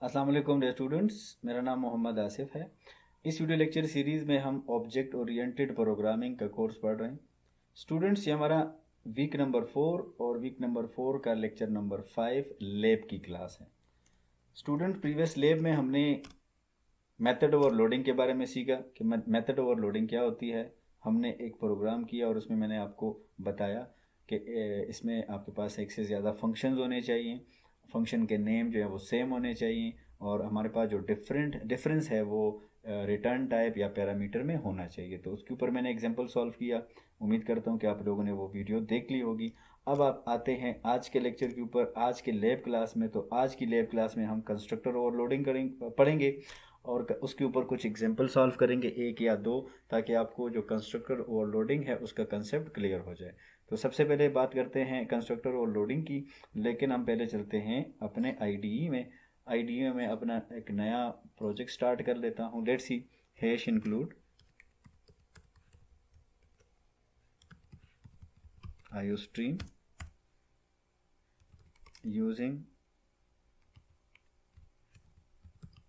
अस्सलाम वालेकुम dear students, मेरा नाम मोहम्मद आसिफ है। इस वीडियो लेक्चर सीरीज़ में हम ऑब्जेक्ट ओरिएंटेड प्रोग्रामिंग का कोर्स पढ़ रहे हैं। स्टूडेंट्स, ये हमारा वीक नंबर 4 और वीक नंबर 4 का लेक्चर नंबर 5 लैब की क्लास है। स्टूडेंट, प्रीवियस लैब में हमने मेथड ओवरलोडिंग के बारे में सीखा कि मेथड ओवरलोडिंग क्या होती है। हमने एक प्रोग्राम किया और उसमें मैंने आपको बताया कि इसमें आपके पास एक से ज़्यादा फंक्शंस होने चाहिए, फंक्शन के नेम जो है वो सेम होने चाहिए, और हमारे पास जो डिफरेंस है वो रिटर्न टाइप या पैरामीटर में होना चाहिए। तो उसके ऊपर मैंने एग्जांपल सॉल्व किया। उम्मीद करता हूँ कि आप लोगों ने वो वीडियो देख ली होगी। अब आप आते हैं आज के लेक्चर के ऊपर, आज के लैब क्लास में। तो आज की लैब क्लास में हम कंस्ट्रक्टर ओवरलोडिंग पढ़ेंगे और उसके ऊपर कुछ एग्जांपल सॉल्व करेंगे, एक या दो, ताकि आपको जो कंस्ट्रक्टर ओवरलोडिंग है उसका कंसेप्ट क्लियर हो जाए। तो सबसे पहले बात करते हैं कंस्ट्रक्टर ओवरलोडिंग की, लेकिन हम पहले चलते हैं अपने आईडीई में। आईडीई में अपना एक नया प्रोजेक्ट स्टार्ट कर लेता हूँ। Let's see hash include iostream using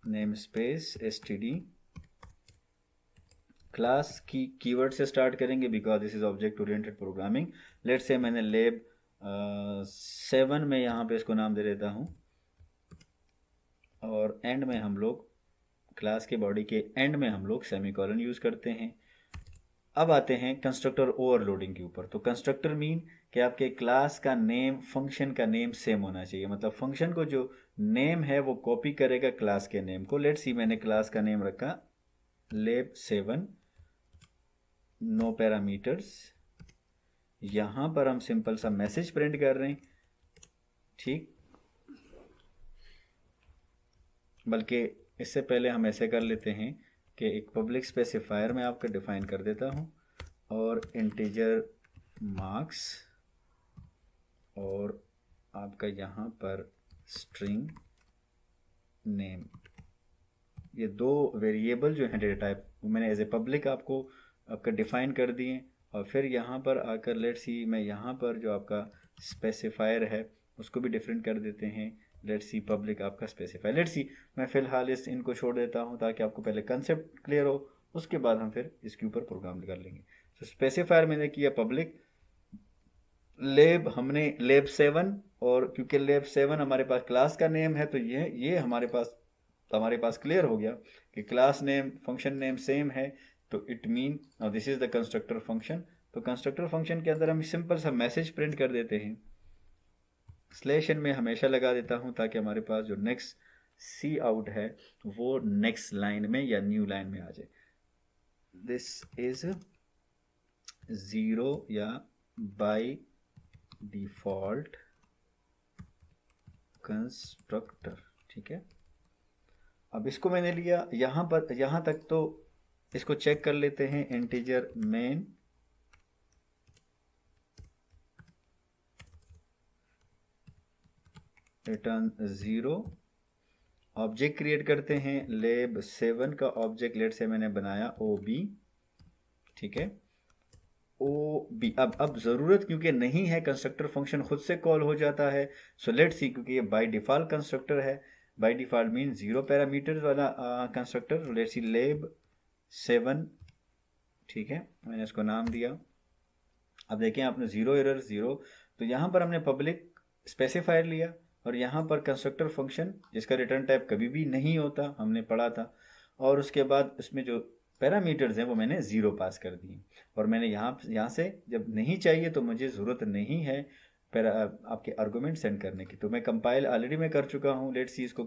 namespace std। Class की कीवर्ड से स्टार्ट करेंगे because this is object oriented programming. Let's say मैंने लेब 7 में यहाँ पे इसको नाम दे देता हूँ, और एंड में हम लोग क्लास के बॉडी के एंड में हम लोग सेमीकोलन यूज़ करते हैं। अब आते हैं कंस्ट्रक्टर ओवरलोडिंग के ऊपर। तो कंस्ट्रक्टर मीन कि आपके क्लास का नेम फंक्शन का नेम सेम होना चाहिए, मतलब फंक्शन को जो नेम है वो कॉपी करेगा क्लास के नेम को। लेट्स सी मैंने क्लास का नेम रखा लेब 7, नो पैरामीटर्स। यहाँ पर हम सिंपल सा मैसेज प्रिंट कर रहे हैं, ठीक। बल्कि इससे पहले हम ऐसे कर लेते हैं कि एक पब्लिक स्पेसिफायर मैं आपका डिफाइन कर देता हूँ, और इंटीजर मार्क्स, और आपका यहाँ पर स्ट्रिंग नेम। ये दो वेरिएबल जो हैं डेटा टाइप वो मैंने एज ए पब्लिक आपको आपका डिफाइन कर दिए। और फिर यहाँ पर आकर लेट्स सी मैं यहाँ पर जो आपका स्पेसिफायर है उसको भी डिफरेंट कर देते हैं। लेट्स सी पब्लिक आपका स्पेसिफायर। लेट्स सी मैं फ़िलहाल इनको छोड़ देता हूँ ताकि आपको पहले कंसेप्ट क्लियर हो, उसके बाद हम फिर इसके ऊपर प्रोग्राम कर लेंगे। तो स्पेसिफायर मैंने किया पब्लिक। लेब हमने लेब 7, और क्योंकि लेब 7 हमारे पास क्लास का नेम है तो ये हमारे पास क्लियर हो गया कि class name function name same है। तो it mean this is the constructor function. तो कंस्ट्रक्टर फंक्शन के अंदर हम सिंपल सा मैसेज प्रिंट कर देते हैं। स्लैश एन में हमेशा लगा देता हूँ ताकि हमारे पास जो नेक्स्ट सी आउट है वो नेक्स्ट लाइन में या न्यू लाइन में आ जाए। दिस इज 0 या बाई डिफॉल्ट कंस्ट्रक्टर, ठीक है। अब इसको मैंने लिया यहाँ पर, यहाँ तक तो इसको चेक कर लेते हैं। Integer main return 0। Object create करते हैं लेब 7 का ऑब्जेक्ट लेट से मैंने बनाया ओ बी, ठीक है। ओ बी अब ज़रूरत क्योंकि नहीं है, कंस्ट्रक्टर फंक्शन खुद से कॉल हो जाता है। सो लेट सी क्योंकि ये बाय डिफ़ॉल्ट कंस्ट्रक्टर है, बाय डिफ़ॉल्ट मीन 0 पैरामीटर्स वाला कंस्ट्रक्टर। लेट सी लेब 7, ठीक है, मैंने इसको नाम दिया। अब देखें आपने 0 एरर 0। तो यहाँ पर हमने पब्लिक स्पेसिफायर लिया, और यहाँ पर कंस्ट्रक्टर फंक्शन जिसका रिटर्न टाइप कभी भी नहीं होता, हमने पढ़ा था। और उसके बाद इसमें जो पैरामीटर्स हैं वो मैंने 0 पास कर दिए। और मैंने यहाँ से जब नहीं चाहिए तो मुझे ज़रूरत नहीं है आपके आर्गूमेंट सेंड करने की, तो मैं कंपाइल ऑलरेडी मैं कर चुका हूँ। लेट्स सी इसको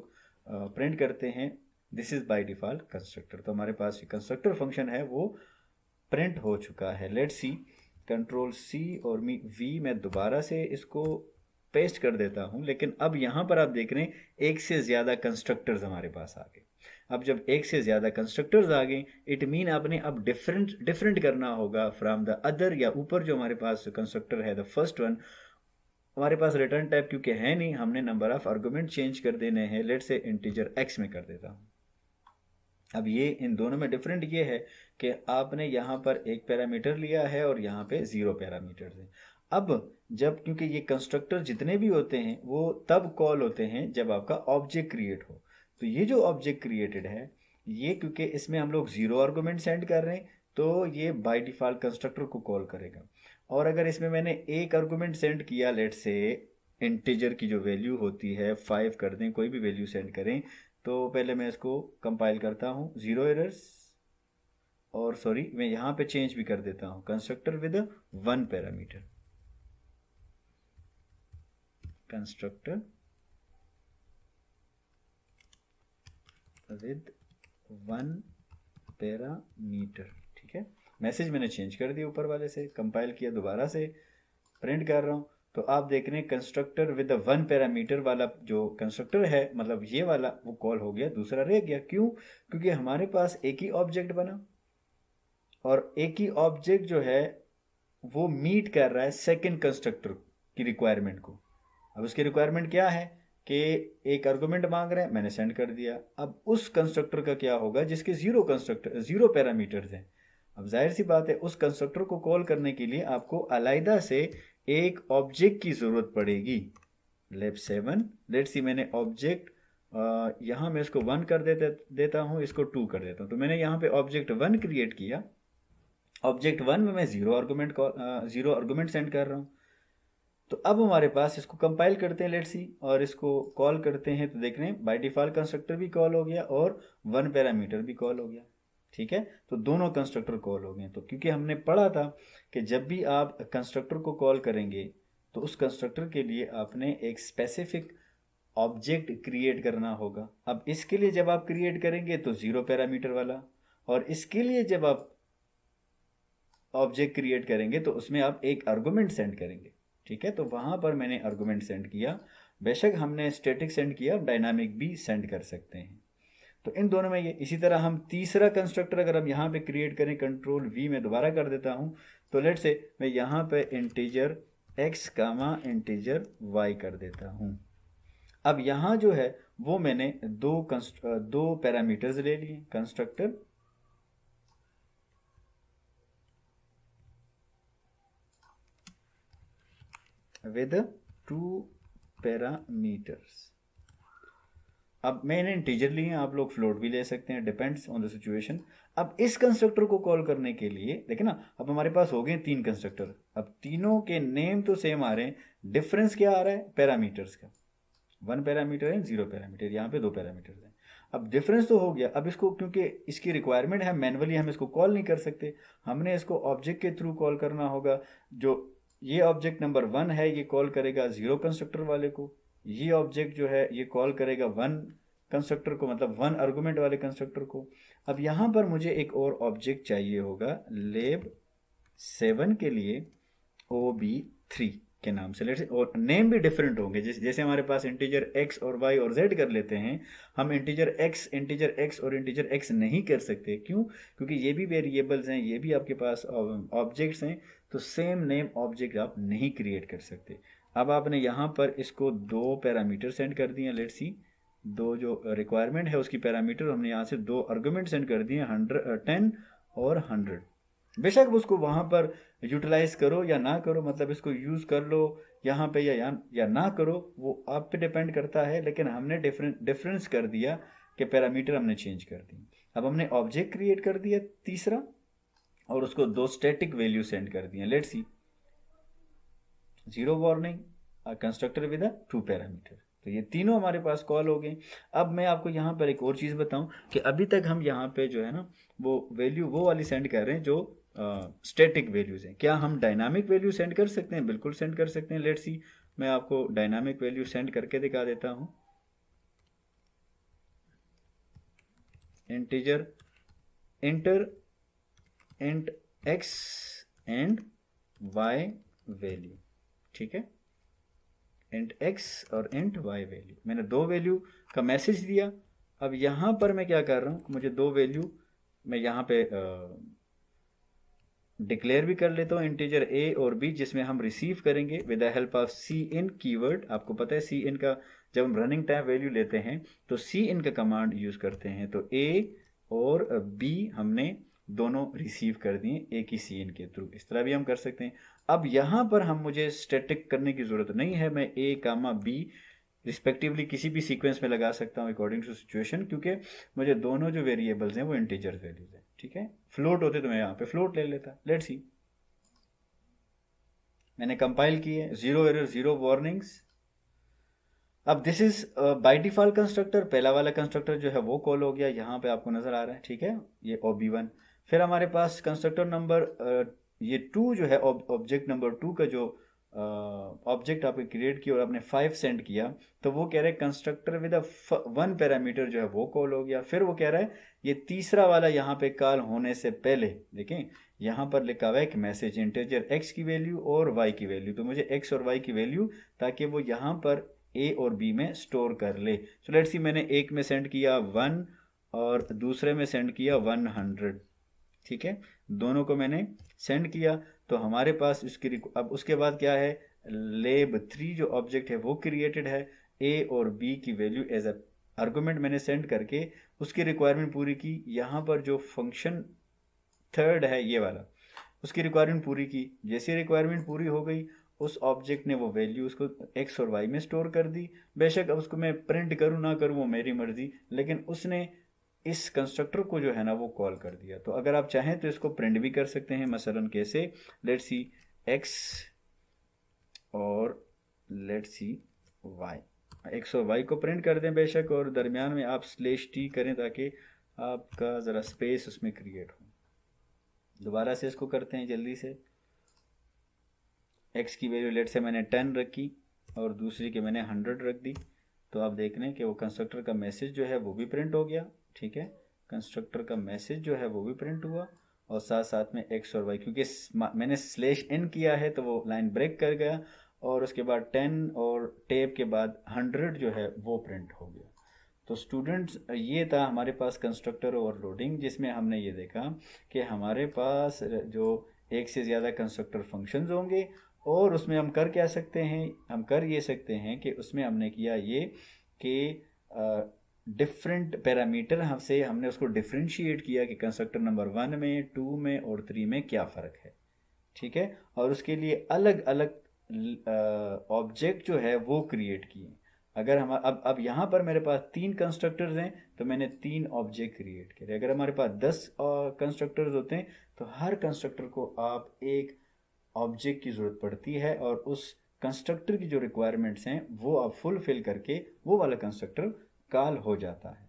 प्रिंट करते हैं। This is by default constructor. तो हमारे पास कंस्ट्रक्टर फंक्शन है वो प्रिंट हो चुका है। लेट्स सी कंट्रोल सी और वी मैं दोबारा से इसको पेस्ट कर देता हूँ। लेकिन अब यहाँ पर आप देख रहे हैं एक से ज़्यादा कंस्ट्रक्टर्स हमारे पास आ गए। अब जब एक से ज़्यादा कंस्ट्रक्टर्स आ गए इट मीन आपने अब डिफरेंट करना होगा फ्रॉम द अदर। या ऊपर जो हमारे पास कंस्ट्रक्टर है द फर्स्ट वन, हमारे पास रिटर्न टाइप क्योंकि है नहीं, हमने नंबर ऑफ आर्गूमेंट चेंज कर देने हैं। लेट से इंटीजर एक्स में कर देता हूँ। अब ये इन दोनों में डिफरेंट ये है कि आपने यहाँ पर एक पैरामीटर लिया है और यहाँ पे 0 पैरामीटर्स हैं। अब जब क्योंकि ये कंस्ट्रक्टर जितने भी होते हैं वो तब कॉल होते हैं जब आपका ऑब्जेक्ट क्रिएट हो। तो ये जो ऑब्जेक्ट क्रिएटेड है, ये क्योंकि इसमें हम लोग जीरो आर्गुमेंट सेंड कर रहे हैं, तो ये बाय डिफ़ॉल्ट कंस्ट्रक्टर को कॉल करेगा। और अगर इसमें मैंने एक आर्गुमेंट सेंड किया, लेट से इंटीजर की जो वैल्यू होती है 5 कर दें, कोई भी वैल्यू सेंड करें, तो पहले मैं इसको कंपाइल करता हूँ, जीरो एरर्स, और सॉरी मैं यहाँ पे चेंज भी कर देता हूँ, constructor with 1 parameter, constructor with 1 parameter. ठीक है, मैसेज मैंने चेंज कर दिया ऊपर वाले से, कंपाइल किया, दोबारा से प्रिंट कर रहा हूँ, तो आप देख रहे हैं कंस्ट्रक्टर विद 1 पैरामीटर वाला जो कंस्ट्रक्टर है, मतलब ये वाला, वो कॉल हो गया, दूसरा रह गया। क्यों? क्योंकि हमारे पास एक ही ऑब्जेक्ट बना, और एक ही ऑब्जेक्ट जो है वो मीट कर रहा है सेकंड कंस्ट्रक्टर की रिक्वायरमेंट को। अब उसकी रिक्वायरमेंट क्या है कि एक आर्गुमेंट मांग रहे हैं, मैंने सेंड कर दिया। अब उस कंस्ट्रक्टर का क्या होगा जिसके जीरो पैरामीटर्स हैं। अब जाहिर सी बात है, उस कंस्ट्रक्टर को कॉल करने के लिए आपको अलग से एक ऑब्जेक्ट की ज़रूरत पड़ेगी। लेब 7, लेट्स सी मैंने ऑब्जेक्ट यहाँ मैं इसको 1 कर देता हूँ, इसको 2 कर देता हूँ। तो मैंने यहाँ पे ऑब्जेक्ट 1 क्रिएट किया, ऑब्जेक्ट 1 में मैं जीरो आर्गुमेंट सेंड कर रहा हूँ। तो अब हमारे पास, इसको कंपाइल करते हैं लेट्स सी, और इसको कॉल करते हैं, तो देख रहे हैं बाय डिफ़ॉल्ट कंस्ट्रक्टर भी कॉल हो गया और 1 पैरामीटर भी कॉल हो गया। ठीक है, तो दोनों कंस्ट्रक्टर कॉल हो गए। तो क्योंकि हमने पढ़ा था कि जब भी आप कंस्ट्रक्टर को कॉल करेंगे तो उस कंस्ट्रक्टर के लिए आपने एक स्पेसिफिक ऑब्जेक्ट क्रिएट करना होगा। अब इसके लिए जब आप क्रिएट करेंगे तो जीरो पैरामीटर वाला, और इसके लिए जब आप ऑब्जेक्ट क्रिएट करेंगे तो उसमें आप एक आर्गुमेंट सेंड करेंगे। ठीक है, तो वहां पर मैंने आर्गुमेंट सेंड किया। बेशक हमने स्टैटिक सेंड किया, डायनामिक भी सेंड कर सकते हैं। तो इन दोनों में ये, इसी तरह हम तीसरा कंस्ट्रक्टर अगर हम यहाँ पे क्रिएट करें, कंट्रोल वी में दोबारा कर देता हूँ, तो लेट से मैं यहाँ पे इंटीजर x कामा इंटीजर y कर देता हूँ। अब यहाँ जो है वो मैंने दो पैरामीटर्स ले लिए, कंस्ट्रक्टर विद 2 पैरामीटर्स। अब मैंने इंटीजर लिए हैं, आप लोग फ्लोट भी ले सकते हैं, डिपेंड्स ऑन द सिचुएशन। अब इस कंस्ट्रक्टर को कॉल करने के लिए देखें ना, अब हमारे पास हो गए 3 कंस्ट्रक्टर, अब तीनों के नेम तो सेम आ रहे हैं, डिफरेंस क्या आ रहा है पैरामीटर्स का। 1 पैरामीटर है, 0 पैरामीटर, यहाँ पे 2 पैरामीटर्स हैं। अब डिफरेंस तो हो गया। अब इसको, क्योंकि इसकी रिक्वायरमेंट है, मैनुअली हम इसको कॉल नहीं कर सकते, हमने इसको ऑब्जेक्ट के थ्रू कॉल करना होगा। जो ये ऑब्जेक्ट नंबर 1 है, ये कॉल करेगा 0 कंस्ट्रक्टर वाले को, ये ऑब्जेक्ट जो है ये कॉल करेगा 1 कंस्ट्रक्टर को, मतलब 1 आर्गुमेंट वाले कंस्ट्रक्टर को। अब यहाँ पर मुझे एक और ऑब्जेक्ट चाहिए होगा लेब 7 के लिए, OB3 के नाम से, लेट्स, और नेम भी डिफरेंट होंगे। जैसे हमारे पास इंटीजर x और y और z कर लेते हैं, हम इंटीजर x और इंटीजर x नहीं कर सकते। क्यों? क्योंकि ये भी वेरिएबल्स हैं, ये भी आपके पास ऑब्जेक्ट्स हैं, तो सेम नेम ऑब्जेक्ट आप नहीं क्रिएट कर सकते। अब आपने यहाँ पर इसको 2 पैरामीटर सेंड कर दिए, लेट्स सी, दो जो रिक्वायरमेंट है उसकी पैरामीटर हमने यहाँ से 2 आर्गुमेंट सेंड कर दिए, 10 और 100। बेशक उसको वहाँ पर यूटिलाइज करो या ना करो, मतलब इसको यूज़ कर लो यहाँ पे या ना करो, वो आप पे डिपेंड करता है। लेकिन हमने डिफरेंस कर दिया कि पैरामीटर हमने चेंज कर दी। अब हमने ऑब्जेक्ट क्रिएट कर दिया तीसरा, और उसको 2 स्टैटिक वैल्यू सेंड कर दिए, let's see, 0 warning, constructor with 2 parameter. तो ये तीनों हमारे पास कॉल हो गए। अब मैं आपको यहाँ पर एक और चीज़ बताऊँ कि अभी तक हम यहाँ पे जो है ना वो वैल्यू वो वाली सेंड कर रहे हैं जो स्टैटिक वैल्यूज़ हैं। क्या हम डायनामिक वैल्यू सेंड कर सकते हैं? बिल्कुल सेंड कर सकते हैं। लेट्स सी, मैं आपको डायनामिक वैल्यू सेंड करके दिखा देता हूँ। Integer inter int x and y value, ठीक है, इंट x और इंट y वैल्यू, मैंने 2 वैल्यू का मैसेज दिया। अब यहाँ पर मैं क्या कर रहा हूँ, मुझे 2 वैल्यू मैं यहाँ पे डिक्लेयर भी कर लेता हूँ, इंटीजर a और b, जिसमें हम रिसीव करेंगे with the help of cin keyword. आपको पता है cin का, जब हम रनिंग टाइम वैल्यू लेते हैं तो cin का कमांड यूज़ करते हैं। तो a और b हमने दोनों रिसीव कर दिए एक ही cin के थ्रू, इस तरह भी हम कर सकते हैं। अब यहाँ पर मुझे स्टैटिक करने की ज़रूरत नहीं है, मैं a कामा b रिस्पेक्टिवली किसी भी सीक्वेंस में लगा सकता हूँ अकॉर्डिंग टू सिचुएशन, क्योंकि मुझे दोनों जो वेरिएबल्स हैं वो इंटीजर वैल्यूज हैं। ठीक है, फ्लोट होते तो मैं यहाँ पे फ्लोट ले लेता। लेट्स सी, मैंने कंपाइल किए, जीरो एरर, जीरो वार्निंग्स। अब this is by default constructor, पहला वाला कंस्ट्रक्टर जो है वो कॉल हो गया, यहाँ पे आपको नजर आ रहा है। ठीक है, ये OB1। फिर हमारे पास कंस्ट्रक्टर नंबर ये 2 जो है, ऑब्जेक्ट नंबर 2 का जो ऑब्जेक्ट आपने क्रिएट किया और आपने 5 सेंड किया, तो वो कह रहा है कंस्ट्रक्टर विद 1 पैरामीटर जो है वो कॉल हो गया। फिर वो कह रहा है ये तीसरा वाला यहाँ पे कॉल होने से पहले देखें, यहाँ पर लिखा हुआ है कि मैसेज इंटीजर x की वैल्यू और y की वैल्यू, तो मुझे x और y की वैल्यू ताकि वो यहाँ पर ए और बी में स्टोर कर ले। सो लेट्स सी, मैंने एक में सेंड किया 1 और दूसरे में सेंड किया 100। ठीक है, दोनों को मैंने सेंड किया, तो हमारे पास उसकी अब उसके बाद क्या है, lab3 जो ऑब्जेक्ट है वो क्रिएटेड है। ए और बी की वैल्यू एज अ आर्गुमेंट मैंने सेंड करके उसकी रिक्वायरमेंट पूरी की। यहाँ पर जो फंक्शन थर्ड है ये वाला, उसकी रिक्वायरमेंट पूरी की। जैसी रिक्वायरमेंट पूरी हो गई, उस ऑब्जेक्ट ने वो वैल्यू उसको एक्स और वाई में स्टोर कर दी। बेशक अब उसको मैं प्रिंट करूँ ना करूँ वो मेरी मर्जी, लेकिन उसने इस कंस्ट्रक्टर को जो है ना वो कॉल कर दिया। तो अगर आप चाहें तो इसको प्रिंट भी कर सकते हैं, मसलन कैसे, लेट्स सी एक्स और लेट्स सी वाई, एक्स और वाई को प्रिंट कर दें बेशक, और दरमियान में आप /t करें ताकि आपका ज़रा स्पेस उसमें क्रिएट हो। दोबारा से इसको करते हैं जल्दी से। x की वैल्यू लेट से मैंने 10 रखी और दूसरी के मैंने 100 रख दी, तो आप देख रहे हैं कि वो कंस्ट्रक्टर का मैसेज जो है वो भी प्रिंट हो गया। ठीक है, कंस्ट्रक्टर का मैसेज जो है वो भी प्रिंट हुआ, और साथ साथ में x और y, क्योंकि मैंने /n किया है तो वो लाइन ब्रेक कर गया, और उसके बाद 10 और टेप के बाद 100 जो है वो प्रिंट हो गया। तो स्टूडेंट्स, ये था हमारे पास कंस्ट्रक्टर ओवरलोडिंग, जिसमें हमने ये देखा कि हमारे पास जो एक से ज़्यादा कंस्ट्रक्टर फंक्शंस होंगे, और उसमें हम कर क्या सकते हैं, हम कर ये सकते हैं कि उसमें हमने किया ये कि डिफरेंट पैरामीटर हमसे हमने उसको डिफ्रेंशिएट किया कि कंस्ट्रक्टर नंबर 1 में, 2 में और 3 में क्या फ़र्क है। ठीक है, और उसके लिए अलग अलग ऑब्जेक्ट जो है वो क्रिएट किए। अगर हम अब यहाँ पर मेरे पास 3 कंस्ट्रक्टर्स हैं तो मैंने 3 ऑब्जेक्ट क्रिएट करे। अगर हमारे पास 10 कंस्ट्रक्टर्स होते हैं तो हर कंस्ट्रक्टर को आप एक ऑब्जेक्ट की ज़रूरत पड़ती है, और उस कंस्ट्रक्टर की जो रिक्वायरमेंट्स हैं वो आप फुलफिल करके वो वाला कंस्ट्रक्टर कॉल हो जाता है।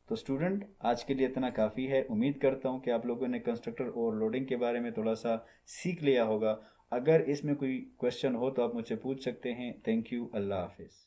तो स्टूडेंट, आज के लिए इतना काफ़ी है। उम्मीद करता हूँ कि आप लोगों ने कंस्ट्रक्टर ओवरलोडिंग के बारे में थोड़ा सा सीख लिया होगा। अगर इसमें कोई क्वेश्चन हो तो आप मुझसे पूछ सकते हैं। थैंक यू, अल्लाह हाफिज़।